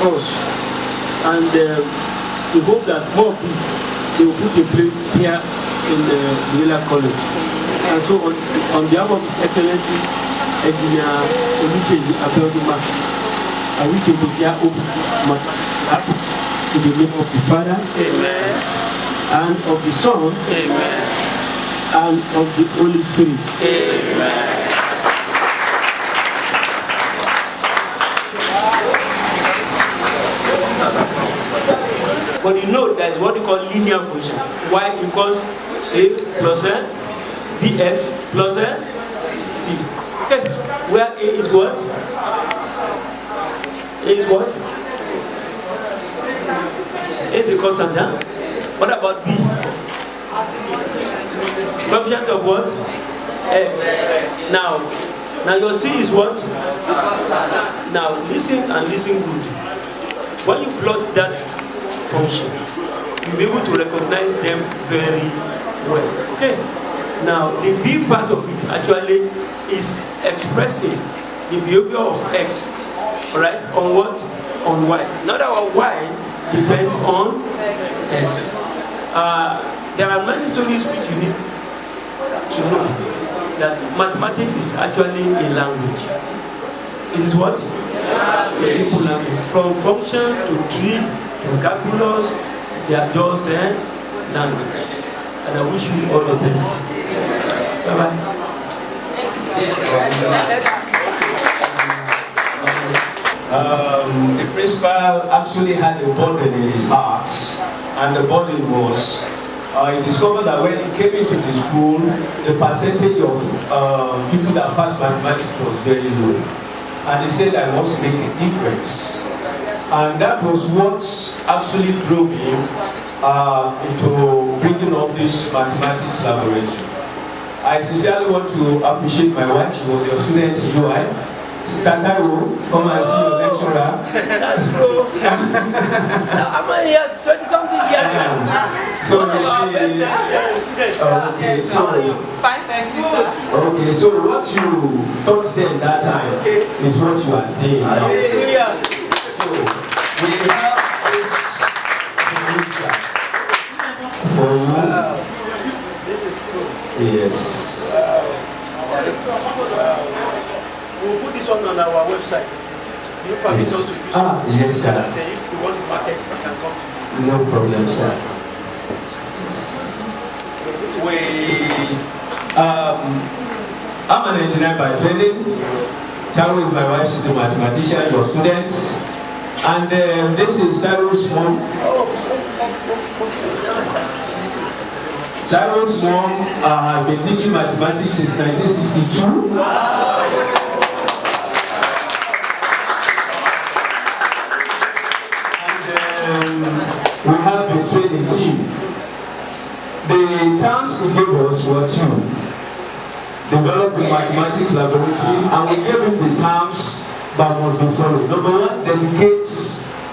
course. And we hope that more of this they will put in place here in the Loyola College. And so on behalf of His Excellency Engineer Oluseyi Abiodun, I wish to declare open this matter in the name of the Father, amen, and of the Son, amen, and of the Holy Spirit, amen. But you know that is what we call linear function. Y equals A plus S, Bx plus S, C. Okay, where A is what? A is what? A is a constant, huh? What about B? Coefficient of what? S. Now your C is what? Now listen and listen good. When you plot that function, you'll be able to recognize them very well. Okay. Now the B part of it actually is expressing the behavior of X, right? On what? On Y. Not our Y depends on X. There are many stories which you need to know that mathematics is actually a language. It is what? A simple language. From function to tree to calculus, they are just a language. And I wish you all the best. Bye-bye. The principal actually had a burden in his heart, and the burden was he discovered that when he came into the school, the percentage of people that passed mathematics was very low. And he said, I must make a difference. And that was what actually drove him into bringing up this mathematics laboratory. I sincerely want to appreciate my wife. She was your student in UI. Stataro, come and see your lecturer. That's true. I'm here 20-something years. So she. Okay, so. Fine, thank you, sir. Okay, so what you taught them that time is what you are saying now. Hallelujah. So we have this solution for you. This is cool. Yes. We'll put this one on our website. You permit us to use it. Yes, sir. That if you want to market, you can come to No problem, sir. I'm an engineer by training. Taro is my wife, she's a mathematician, your student. And this is Taro's mom. Taro's mom has been teaching mathematics since 1962. We have a training team. The terms he gave us were two. Develop the mathematics laboratory, and we gave him the terms that must be followed. Number one, dedicates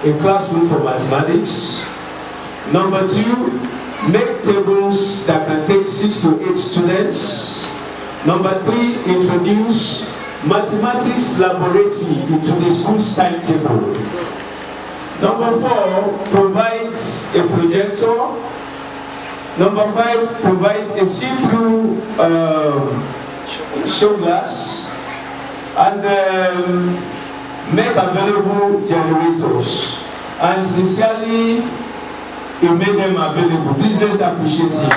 a classroom for mathematics. Number two, make tables that can take 6 to 8 students. Number three, introduce mathematics laboratory into the school's timetable. Number four, provides a projector. Number five, provides a see-through show glass. And make available generators. And sincerely, he made them available. Please let's appreciate him.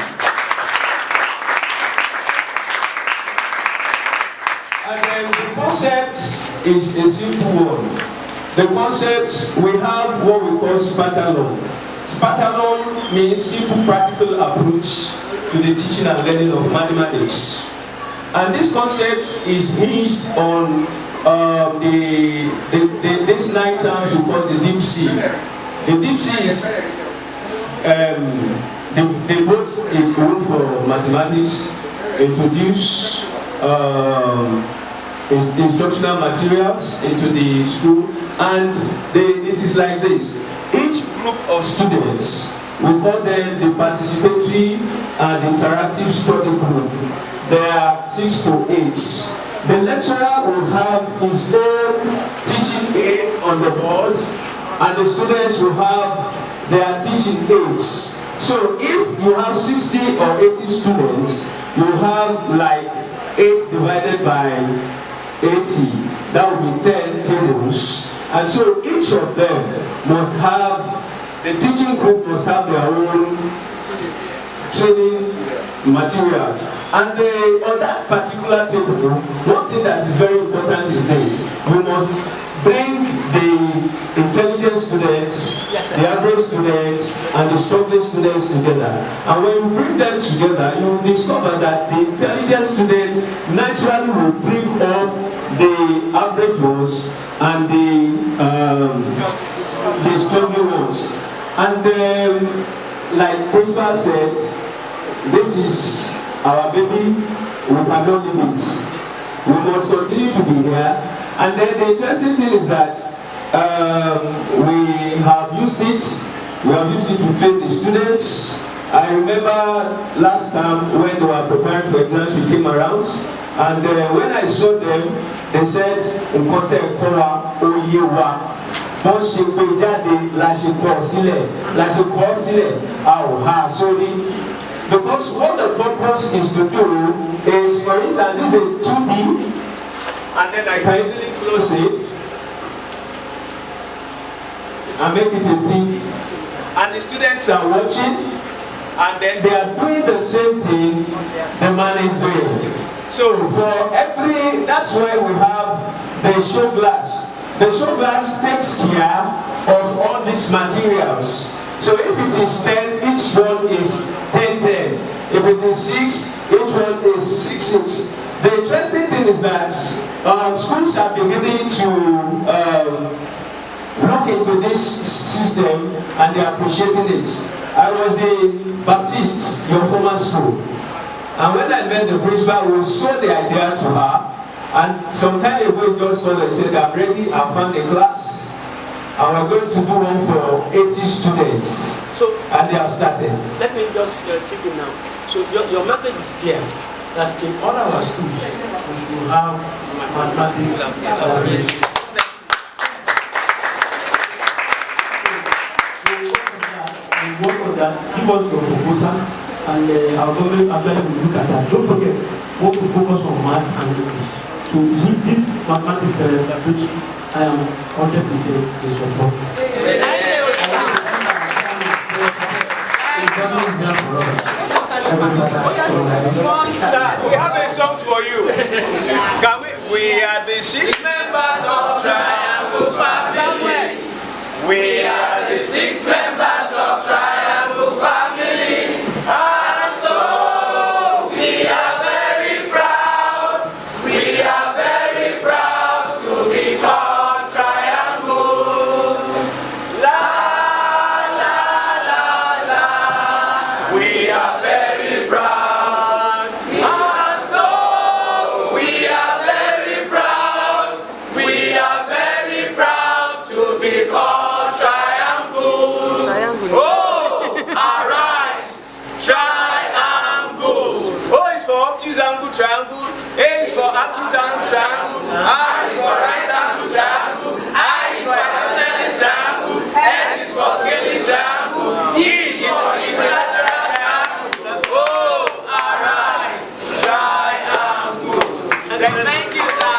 And the concept is a simple one. The concept, we have what we call Spartalon. Spartalon means simple practical approach to the teaching and learning of mathematics. And this concept is hinged on these 9 terms we call the deep sea. The deep sea is they both in room for mathematics, introduce instructional materials into the school, and it is like this. Each group of students, we call them the participatory and interactive study group. There are 6 to 8. The lecturer will have his own teaching aid on the board, and the students will have their teaching aids. So if you have 60 or 80 students, you have like 8 divided by 80. That would be 10 tables. And so each of them must have, the teaching group must have their own training material. And on that particular table, one thing that is very important is this: we must bring the intelligent students, the average students, and the struggling students together. And when you bring them together, you will discover that the intelligent students naturally will bring up the average ones and the struggling ones. And like principal said, this is our baby, we cannot leave it. We must continue to be here. And then the interesting thing is that we have used it to train the students. I remember last time when they were preparing for exams, we came around, and when I saw them, they said, "Nkote kowa oyewa." Wọ́n ṣe pé jáde la ṣe kọ sílẹ̀ a ò ha sórí. Because what the purpose is to do is, for instance, this is a 2D, and then I can easily close it and make it a 3D. And the students are watching, and then they are doing the same thing the man is doing. So for every, that's why we have the show glass. The show glass takes care of all these materials. So if it is 10, each one is 10. If it is 6, each one is 6. The interesting thing is that schools have been beginning to look into this system, and they are appreciating it. I was in Baptist, your former school, and when I met the principal, we sold the idea to her, and some time ago he just called and said, "I'm ready, I found a class, and we're going to do one for 80 students." So, and they have started. Let me just check it now. So your message is clear that in all our schools we should have mathematics. Work on that, give us your proposal, and our government actually will look at that. Don't forget, we want to focus on maths and English. So this mathematics approach, I am 100% in support. We have a song for you. Can we are the 6 members of Triangle Family. We are the 6 members of Triangle Family. And so we are very proud. We are very proud to be called Triangles. La la la la. We are very proud. And so we are very proud. We are very proud to be called Triangles. Oh, arise, Triangles. O is for obtuse angle triangle. A is for acute angle triangle. R is for right angle triangle. I is for isosceles triangle. S is for scaling triangle. E is for equilateral triangle. Oh, arise, Triangles. Thank you, sir.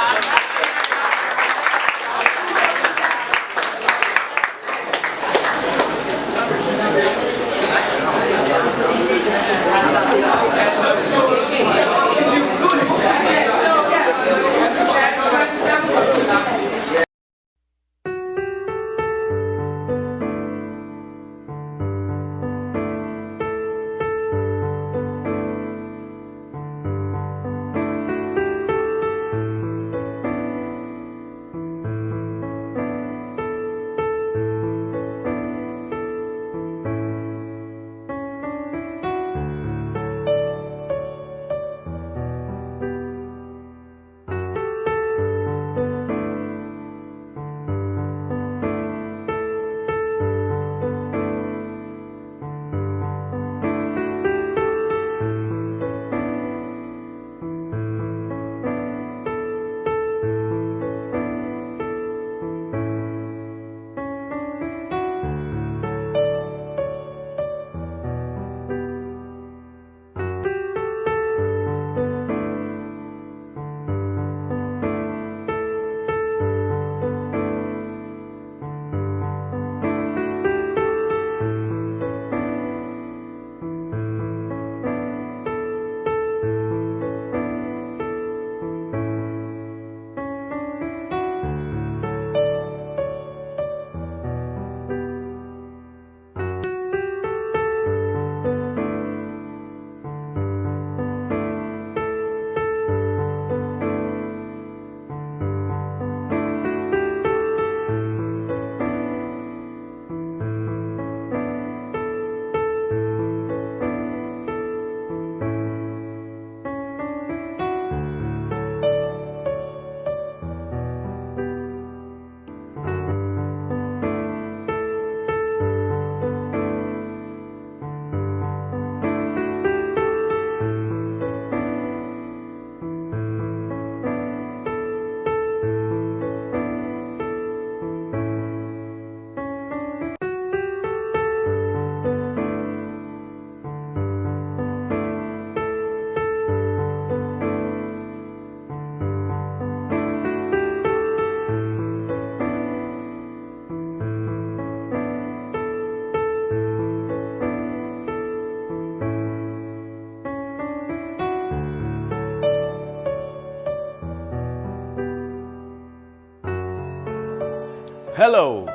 Hello,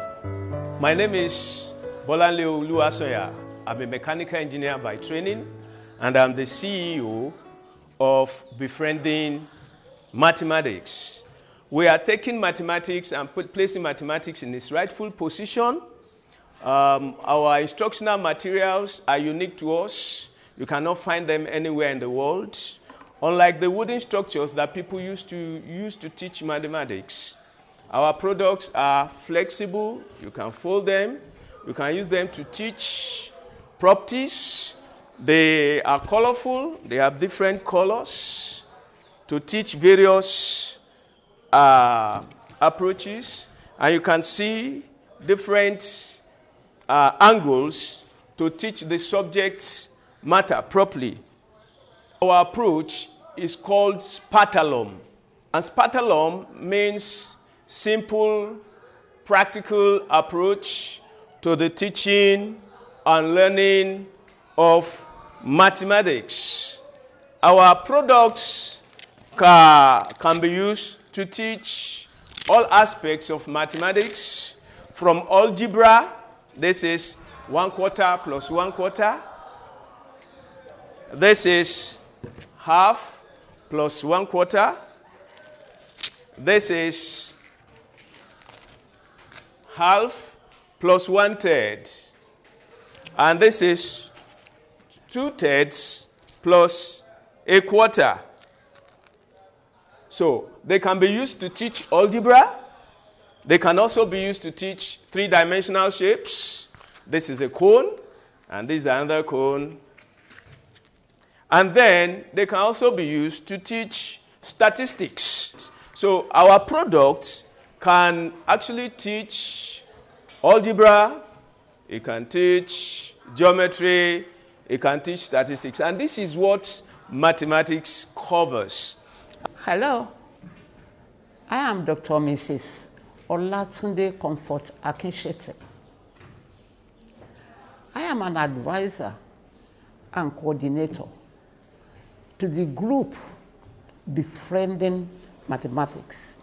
my name is Loyola. I'm a mechanical engineer by training, and I'm the CEO of Befriending Mathematics. We are taking mathematics and placing mathematics in its rightful position. Our instructional materials are unique to us. You cannot find them anywhere in the world. Unlike the wooden structures that people used to teach mathematics, our products are flexible. You can fold them. You can use them to teach properties. They are colorful. They have different colors to teach various approaches. And you can see different angles to teach the subject matter properly. Our approach is called Spartalum. And Spartalum means simple, practical approach to the teaching and learning of mathematics. Our products can be used to teach all aspects of mathematics, from algebra. This is 1/4 plus 1/4. This is half plus 1/4. This is half plus 1/3. And this is 2/3 plus 1/4. So they can be used to teach algebra. They can also be used to teach three-dimensional shapes. This is a cone, and this is another cone. And then they can also be used to teach statistics. So our product can actually teach algebra, it can teach geometry, it can teach statistics. And this is what mathematics covers. Hello, I am Dr. Mrs. Olatunde Comfort Akinshete. I am an advisor and coordinator to the group Befriending Mathematics.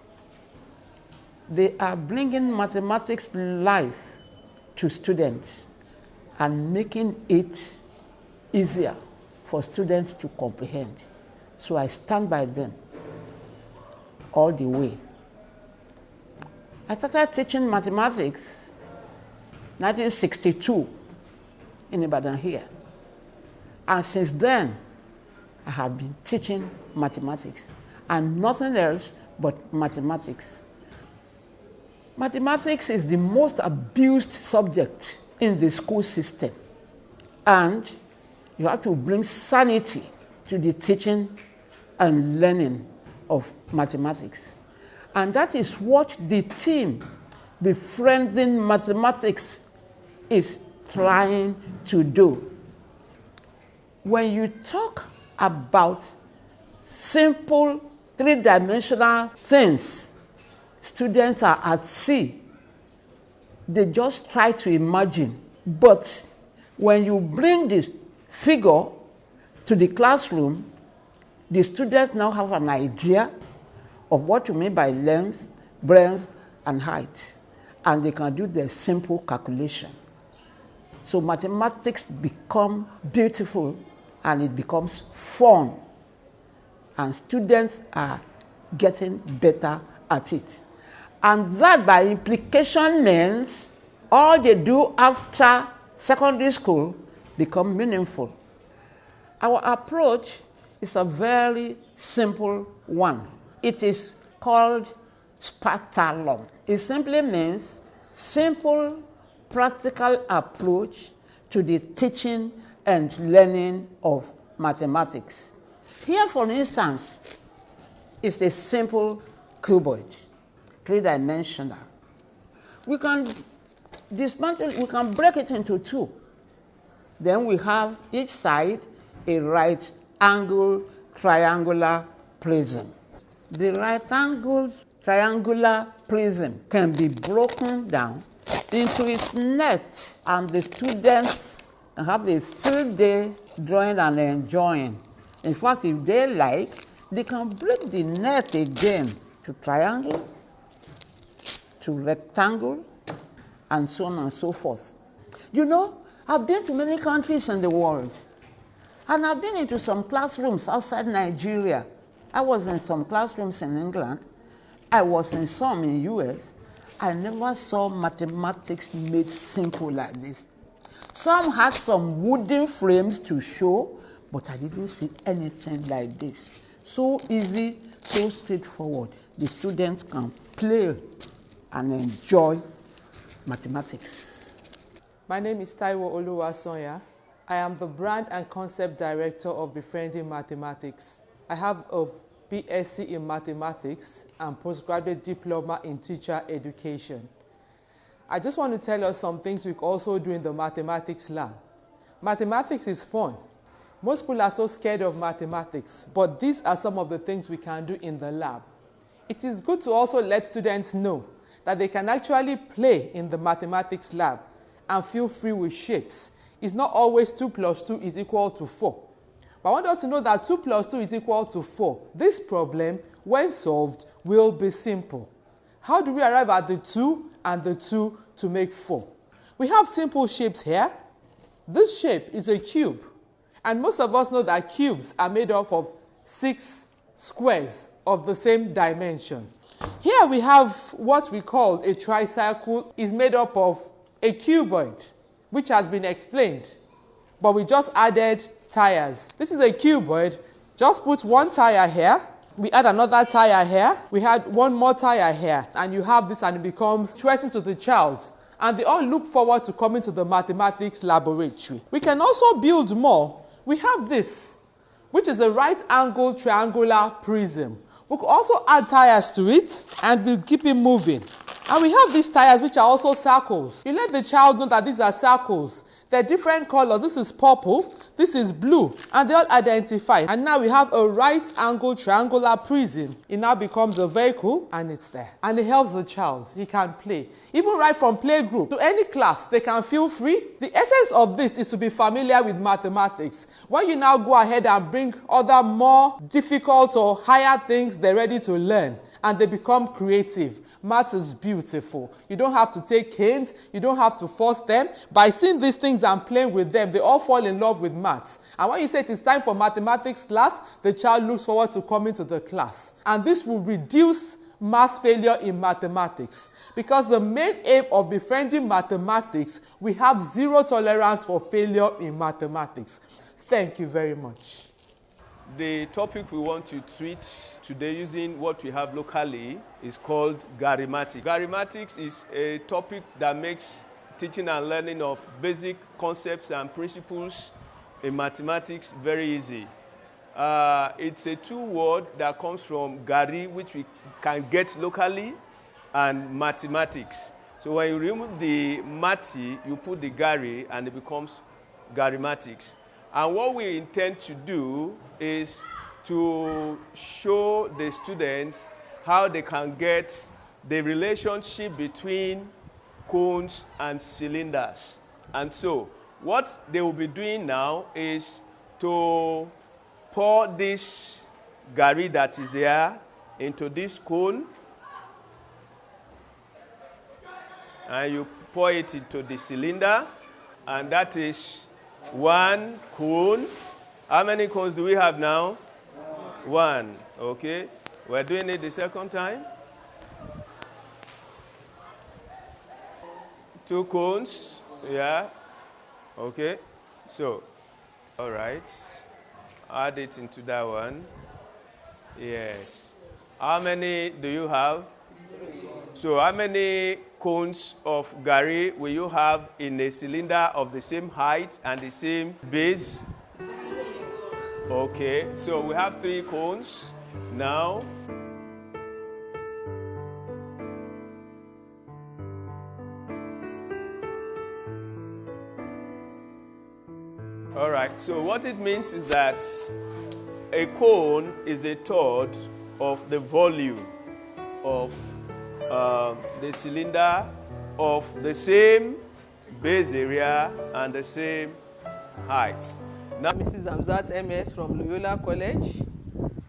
They are bringing mathematics life to students and making it easier for students to comprehend. So I stand by them all the way. I started teaching mathematics 1962 in Ibadan here. And since then, I have been teaching mathematics and nothing else but mathematics. Mathematics is the most abused subject in the school system. And you have to bring sanity to the teaching and learning of mathematics. And that is what the team Befriending Mathematics is trying to do. When you talk about simple three-dimensional things, students are at sea. They just try to imagine. But when you bring this figure to the classroom, the students now have an idea of what you mean by length, breadth, and height. And they can do their simple calculation. So mathematics become beautiful and it becomes fun. And students are getting better at it. And that by implication means all they do after secondary school become meaningful. Our approach is a very simple one. It is called Spartalum. It simply means simple, practical approach to the teaching and learning of mathematics. Here, for instance, is a simple cuboid, three-dimensional. We can dismantle, we can break it into two. Then we have each side a right angle triangular prism. The right angle triangular prism can be broken down into its net, and the students have a field day drawing and enjoying. In fact, if they like, they can break the net again to triangle, to rectangle, and so on and so forth. You know, I've been to many countries in the world, and I've been into some classrooms outside Nigeria. I was in some classrooms in England. I was in some in US. I never saw mathematics made simple like this. Some had some wooden frames to show, but I didn't see anything like this. So easy, so straightforward. The students can play and enjoy mathematics. My name is Taiwo Oluwasonya. I am the brand and concept director of Befriending Mathematics. I have a BSc in mathematics and postgraduate diploma in teacher education. I just want to tell us some things we also do in the mathematics lab. Mathematics is fun. Most people are so scared of mathematics, but these are some of the things we can do in the lab. It is good to also let students know that they can actually play in the mathematics lab and feel free with shapes. It's not always 2 plus 2 is equal to 4. But I want us to know that 2 plus 2 is equal to 4. This problem, when solved, will be simple. How do we arrive at the 2 and the 2 to make 4? We have simple shapes here. This shape is a cube. And most of us know that cubes are made up of 6 squares of the same dimension. Here we have what we call a tricycle. It's made up of a cuboid, which has been explained. But we just added tires. This is a cuboid. Just put one tire here. We add another tire here. We had one more tire here. And you have this and it becomes interesting to the child. And they all look forward to coming to the mathematics laboratory. We can also build more. We have this, which is a right-angled triangular prism. We could also add tires to it and we'll keep it moving. And we have these tires which are also circles. You let the child know that these are circles. They're different colors. This is purple, this is blue, and they all identify. And now we have a right-angled triangular prism. It now becomes a vehicle, and it's there. And it helps the child. He can play. Even right from playgroup to any class, they can feel free. The essence of this is to be familiar with mathematics. When you now go ahead and bring other more difficult or higher things, they're ready to learn. And they become creative. Math is beautiful. You don't have to take hints. You don't have to force them. By seeing these things and playing with them, they all fall in love with maths. And when you say it is time for mathematics class, the child looks forward to coming to the class. And this will reduce mass failure in mathematics. Because the main aim of befriending mathematics, we have zero tolerance for failure in mathematics. Thank you very much. The topic we want to treat today using what we have locally is called Garimatics. Garimatics is a topic that makes teaching and learning of basic concepts and principles in mathematics very easy. It's a two-word that comes from Gari, which we can get locally, and mathematics. So when you remove the mati, you put the Gari, and it becomes Garimatics. And what we intend to do is to show the students how they can get the relationship between cones and cylinders. And so what they will be doing now is to pour this Gari that is here into this cone, and you pour it into the cylinder, and that is one cone. How many cones do we have now? One. Okay. We're doing it the second time. 2 cones. Yeah. Okay. So, all right. Add it into that one. Yes. How many do you have? 3. So how many cones of Gari will you have in a cylinder of the same height and the same base? Okay, so we have 3 cones now. All right, so what it means is that a cone is a third of the volume of the cylinder of the same base area and the same height. Now, Mrs. Amzat MS from Loyola College.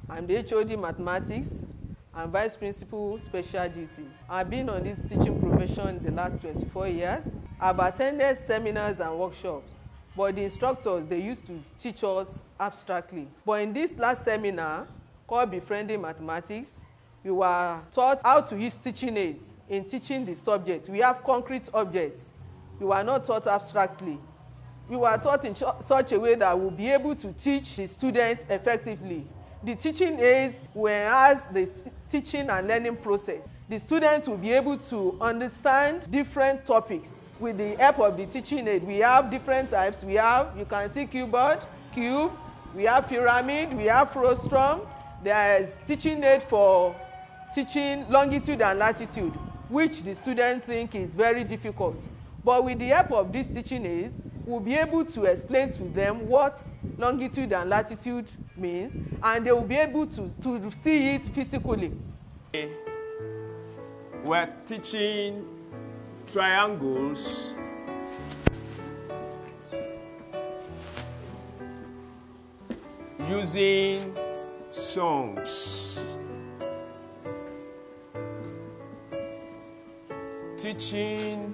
I'm the HOD Mathematics. and Vice Principal Special Duties. I've been on this teaching profession the last 24 years. I've attended seminars and workshops, but the instructors, they used to teach us abstractly. But in this last seminar, called Befriending Mathematics, we were taught how to use teaching aids in teaching the subject. We have concrete objects. We were not taught abstractly. We were taught in such a way that we'll be able to teach the students effectively. The teaching aids will enhance the teaching and learning process. The students will be able to understand different topics. With the help of the teaching aid, we have different types. We have, you can see cube, we have pyramid, we have frustrum. There is teaching aid for teaching longitude and latitude, which the students think is very difficult. But with the help of this teaching aid, we'll be able to explain to them what longitude and latitude means, and they will be able to see it physically. We're teaching triangles using songs. Teaching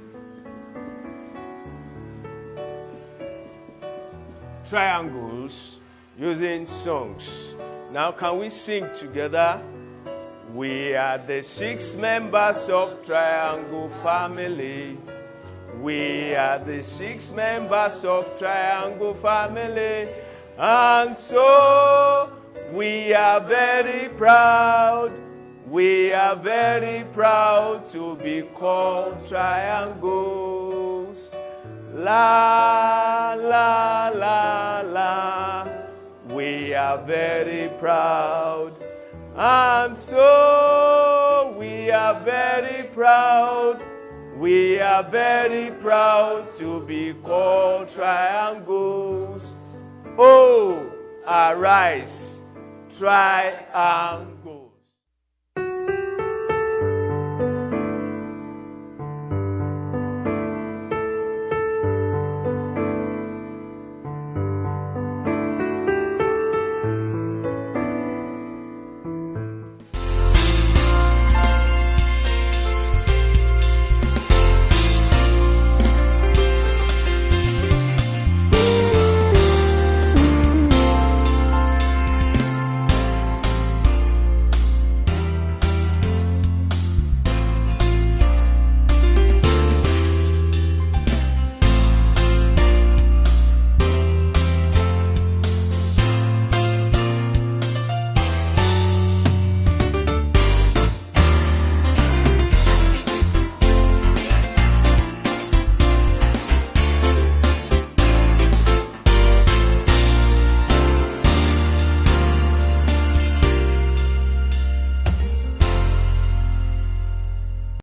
triangles using songs. Now can we sing together? We are the 6 members of Triangle family. We are the 6 members of Triangle family. And so we are very proud. We are very proud to be called triangles. La, la, la, la. We are very proud. And so we are very proud. We are very proud to be called triangles. Oh, arise, triangle.